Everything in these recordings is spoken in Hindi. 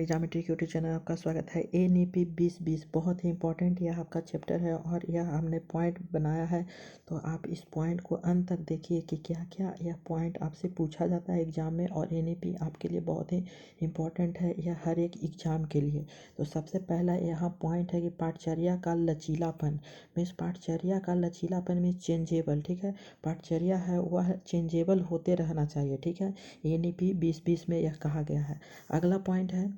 हमारी ज्योमेट्री के यूट्यूब चैनल आपका स्वागत है। एनईपी 2020 बहुत ही इंपॉर्टेंट यह आपका चैप्टर है और यह हमने पॉइंट बनाया है, तो आप इस पॉइंट को अंत तक देखिए कि क्या क्या यह पॉइंट आपसे पूछा जाता है एग्जाम में। और एनईपी आपके लिए बहुत ही इंपॉर्टेंट है, यह हर एक एग्जाम के लिए। तो सबसे पहला यहाँ पॉइंट है कि पाठचर्या का लचीलापन। मीन्स पाठचर्या का लचीलापन मीन्स चेंजेबल। ठीक है, पाठचर्या है वह चेंजेबल होते रहना चाहिए। ठीक है, एनईपी 2020 में यह कहा गया है। अगला पॉइंट है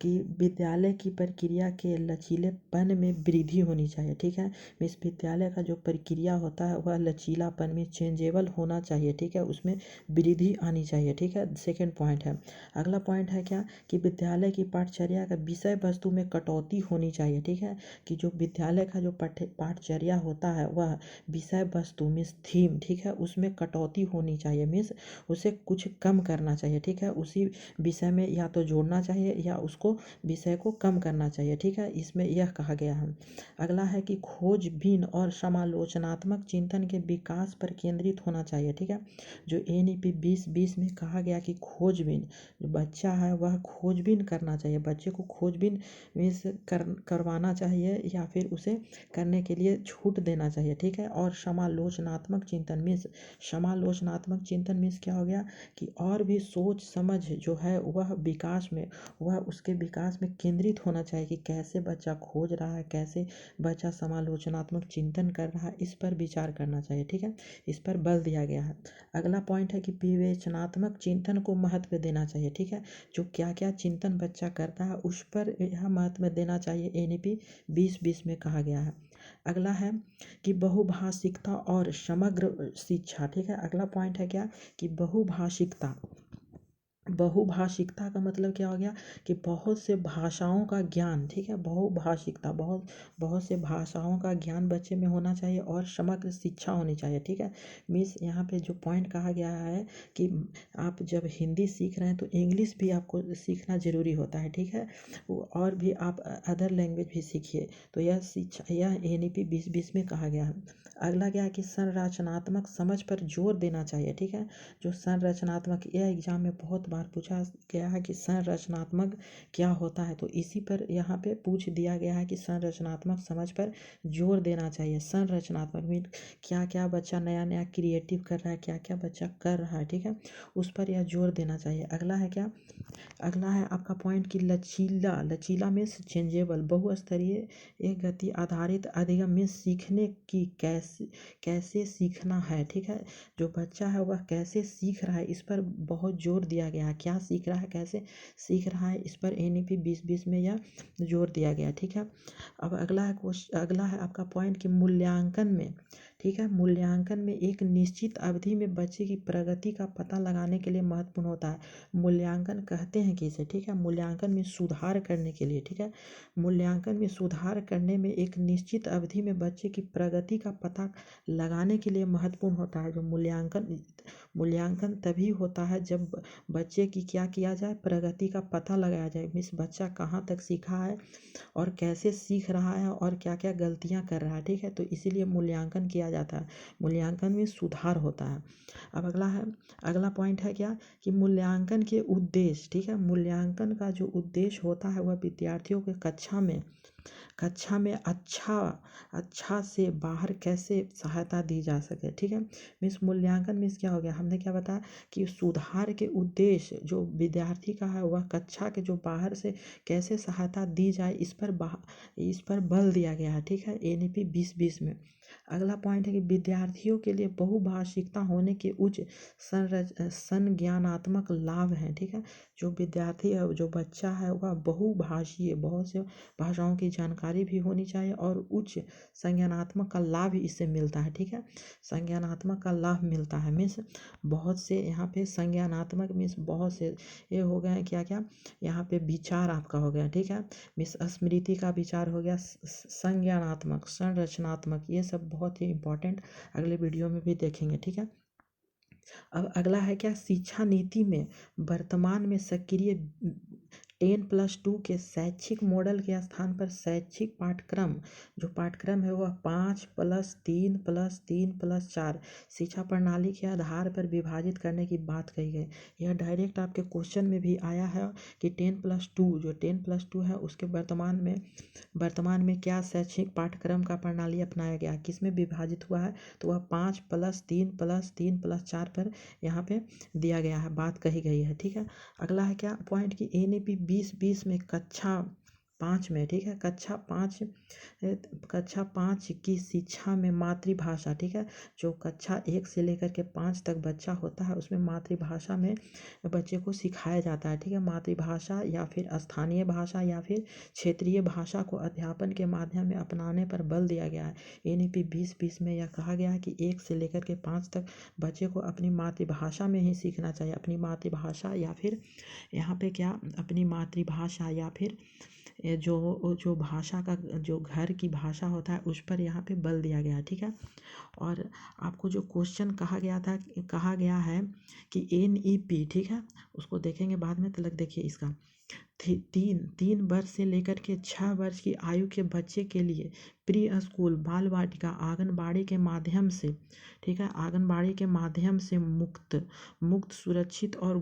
कि विद्यालय की प्रक्रिया के लचीलेपन में वृद्धि होनी चाहिए। ठीक है, इस विद्यालय का जो प्रक्रिया होता है वह लचीलापन में चेंजेबल होना चाहिए। ठीक है, उसमें वृद्धि आनी चाहिए। ठीक है, सेकंड पॉइंट है। अगला पॉइंट है क्या कि विद्यालय की पाठचर्या का विषय वस्तु में कटौती होनी चाहिए। ठीक है, कि जो विद्यालय का जो पाठचर्या होता है वह विषय वस्तु मीन्स थीम, ठीक है, उसमें कटौती होनी चाहिए। मीन्स उसे कुछ कम करना चाहिए। ठीक है, उसी विषय में या तो जोड़ना चाहिए या उसको विषय को कम करना चाहिए। ठीक है, इसमें यह कहा गया है। अगला है कि खोजबीन और समालोचनात्मक चिंतन के विकास पर केंद्रित होना चाहिए। ठीक है, जो एनईपी 2020 में कहा गया कि खोजबीन जो बच्चा है वह खोजबीन करना चाहिए। बच्चे को खोजबीन मीन्स करवाना चाहिए या फिर उसे करने के लिए छूट देना चाहिए। ठीक है, और समालोचनात्मक चिंतन मीन्स समालोचनात्मक चिंतन मीन्स क्या हो गया कि और भी सोच समझ जो है वह विकास में वह उसके विकास में केंद्रित होना चाहिए कि कैसे बच्चा खोज रहा है, कैसे बच्चा समालोचनात्मक चिंतन कर रहा है, इस पर विचार करना चाहिए। ठीक है, इस पर बल दिया गया है। अगला पॉइंट है कि विवेचनात्मक चिंतन को महत्व देना चाहिए। ठीक है, जो क्या क्या चिंतन बच्चा करता है उस पर यह महत्व देना चाहिए, एनईपी 2020 में कहा गया है। अगला है कि बहुभाषिकता और समग्र शिक्षा। ठीक है, अगला पॉइंट है क्या कि बहुभाषिकता। बहुभाषिकता का मतलब क्या हो गया कि बहुत से भाषाओं का ज्ञान। ठीक है, बहुभाषिकता बहुत बहुत से भाषाओं का ज्ञान बच्चे में होना चाहिए और समग्र शिक्षा होनी चाहिए। ठीक है, मीन्स यहाँ पे जो पॉइंट कहा गया है कि आप जब हिंदी सीख रहे हैं तो इंग्लिश भी आपको सीखना ज़रूरी होता है। ठीक है, और भी आप अदर लैंग्वेज भी सीखिए। तो यह शिक्षा यह एनईपी 2020 में कहा गया है। अगला क्या है कि संरचनात्मक समझ पर जोर देना चाहिए। ठीक है, जो संरचनात्मक यह एग्जाम में बहुत बार पूछा गया है कि संरचनात्मक क्या होता है, तो इसी पर यहाँ पे पूछ दिया गया है कि संरचनात्मक समझ पर जोर देना चाहिए। संरचनात्मक मीन क्या क्या बच्चा नया नया क्रिएटिव कर रहा है, क्या क्या बच्चा कर रहा है। ठीक है, उस पर यह जोर देना चाहिए। अगला है क्या, अगला है आपका पॉइंट कि लचीला। लचीला मीन्स चेंजेबल। बहुस्तरीय एक गति आधारित अधिगम मीन्स सीखने की कैसे कैसे सीखना है। ठीक है, जो बच्चा है वह कैसे सीख रहा है इस पर बहुत जोर दिया गया है। क्या सीख रहा है, कैसे सीख रहा है, इस पर एनईपी 2020 में यह जोर दिया गया। ठीक है, अब अगला है आपका पॉइंट कि मूल्यांकन में। ठीक है, मूल्यांकन में एक निश्चित अवधि में बच्चे की प्रगति का पता लगाने के लिए महत्वपूर्ण होता है। मूल्यांकन कहते हैं किसे। ठीक है, मूल्यांकन में सुधार करने के लिए। ठीक है, मूल्यांकन में सुधार करने में एक निश्चित अवधि में बच्चे की प्रगति का पता लगाने के लिए महत्वपूर्ण होता है। जो मूल्यांकन तभी होता है जब बच्चे की क्या किया जाए, प्रगति का पता लगाया जाए। मीन्स बच्चा कहाँ तक सीखा है और कैसे सीख रहा है और क्या क्या गलतियाँ कर रहा है। ठीक है, तो इसीलिए मूल्यांकन किया जाता है। मूल्यांकन में सुधार होता है। अब अगला पॉइंट है क्या कि मूल्यांकन के उद्देश्य। ठीक है, मूल्यांकन का जो उद्देश्य होता है वह विद्यार्थियों के कक्षा में अच्छा से बाहर कैसे सहायता दी जा सके। ठीक है, मीन्स मूल्यांकन मीन्स क्या हो गया, हमने क्या बताया कि सुधार के उद्देश्य जो विद्यार्थी का है वह कक्षा के जो बाहर से कैसे सहायता दी जाए इस पर बल दिया गया है। ठीक है, एनईपी 2020 में। अगला पॉइंट है कि विद्यार्थियों के लिए बहुभाषिकता होने के उच्च संज्ञानात्मक लाभ हैं। ठीक है, जो विद्यार्थी है जो बच्चा है वह बहुभाषीय, बहुत से भाषाओं की जानकारी भी होनी चाहिए और उच्च संज्ञानात्मक का लाभ इससे मिलता है। ठीक है, संज्ञानात्मक का लाभ मिलता है मीन्स बहुत से यहाँ पे संज्ञानात्मक मीन्स बहुत से ये हो गए हैं क्या क्या यहाँ पे विचार आपका हो गया। ठीक है, मीन्स स्मृति का विचार हो गया, संज्ञानात्मक, संरचनात्मक, ये सब बहुत ही इंपॉर्टेंट अगले वीडियो में भी देखेंगे। ठीक है, अब अगला है क्या शिक्षा नीति में वर्तमान में सक्रिय 10+2 के शैक्षिक मॉडल के स्थान पर शैक्षिक पाठ्यक्रम, जो पाठ्यक्रम है वह 5+3+3+4 शिक्षा प्रणाली के आधार पर विभाजित करने की बात कही गई। यह डायरेक्ट आपके क्वेश्चन में भी आया है कि 10+2 जो 10+2 है उसके वर्तमान में क्या शैक्षिक पाठ्यक्रम का प्रणाली अपनाया गया, किस में विभाजित हुआ है, तो वह 5+3+3+4 पर यहाँ पे दिया गया है, बात कही गई है। ठीक है, अगला है क्या पॉइंट कि NEP 2020 में कक्षा 5 में, ठीक है, कक्षा 5 की शिक्षा में मातृभाषा, ठीक है, जो कक्षा 1 से लेकर के 5 तक बच्चा होता है उसमें मातृभाषा में बच्चे को सिखाया जाता है। ठीक है, मातृभाषा या फिर स्थानीय भाषा या फिर क्षेत्रीय भाषा को अध्यापन के माध्यम में अपनाने पर बल दिया गया है। NEP 2020 में यह कहा गया है कि 1 से लेकर के 5 तक बच्चे को अपनी मातृभाषा में ही सीखना चाहिए। अपनी मातृभाषा या फिर यहाँ पे क्या अपनी मातृभाषा या फिर जो भाषा का जो घर की भाषा होता है उस पर यहाँ पे बल दिया गया है। ठीक है, और आपको जो क्वेश्चन कहा गया है कि NEP, ठीक है, उसको देखेंगे बाद में। तो देखिए इसका 3 वर्ष से लेकर के 6 वर्ष की आयु के बच्चे के लिए प्री स्कूल, बाल वाटिका, आंगनबाड़ी के माध्यम से, ठीक है, आंगनबाड़ी के माध्यम से मुक्त सुरक्षित और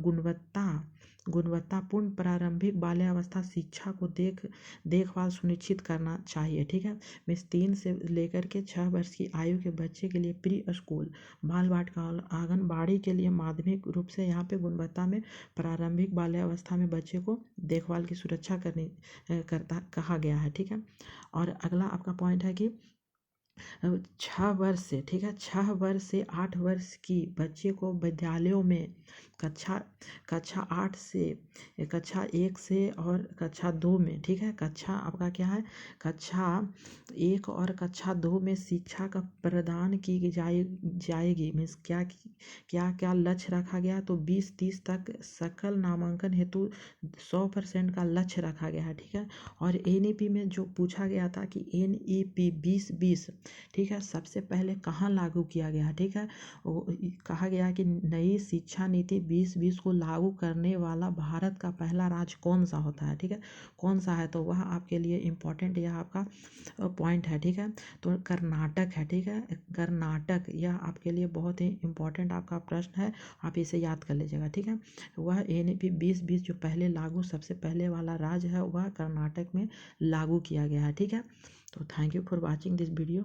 गुणवत्तापूर्ण प्रारंभिक बाल्यावस्था शिक्षा को देखभाल सुनिश्चित करना चाहिए। ठीक है, मिस 3 से लेकर के 6 वर्ष की आयु के बच्चे के लिए प्री स्कूल, बाल वाटिका और आंगनबाड़ी के लिए माध्यमिक रूप से यहाँ पे गुणवत्ता में प्रारंभिक बाल्यावस्था में बच्चे को देखभाल की सुरक्षा कहा गया है। ठीक है, और अगला आपका पॉइंट है कि 6 वर्ष से, ठीक है, 6 वर्ष से 8 वर्ष की बच्चे को विद्यालयों में कक्षा 8 से कक्षा 1 से और कक्षा 2 में, ठीक है, कक्षा आपका क्या है, कक्षा 1 और कक्षा 2 में शिक्षा का प्रदान की जाएगी। मीन्स क्या लक्ष्य रखा गया, तो 2030 तक सकल नामांकन हेतु 100% का लक्ष्य रखा गया है। ठीक है, और NEP में जो पूछा गया था कि NEP 2020, ठीक है, सबसे पहले कहाँ लागू किया गया। ठीक है, कहा गया कि नई शिक्षा नीति 2020 को लागू करने वाला भारत का पहला राज्य कौन सा होता है। ठीक है, कौन सा है, तो वह आपके लिए इम्पोर्टेंट यह आपका पॉइंट है। ठीक है, तो कर्नाटक है। ठीक है, कर्नाटक यह आपके लिए बहुत ही इम्पोर्टेंट आपका प्रश्न है, आप इसे याद कर लीजिएगा। ठीक है, वह NEP 2020 जो पहले सबसे पहले वाला राज्य है वह कर्नाटक में लागू किया गया है। ठीक है, तो thank you for watching this video.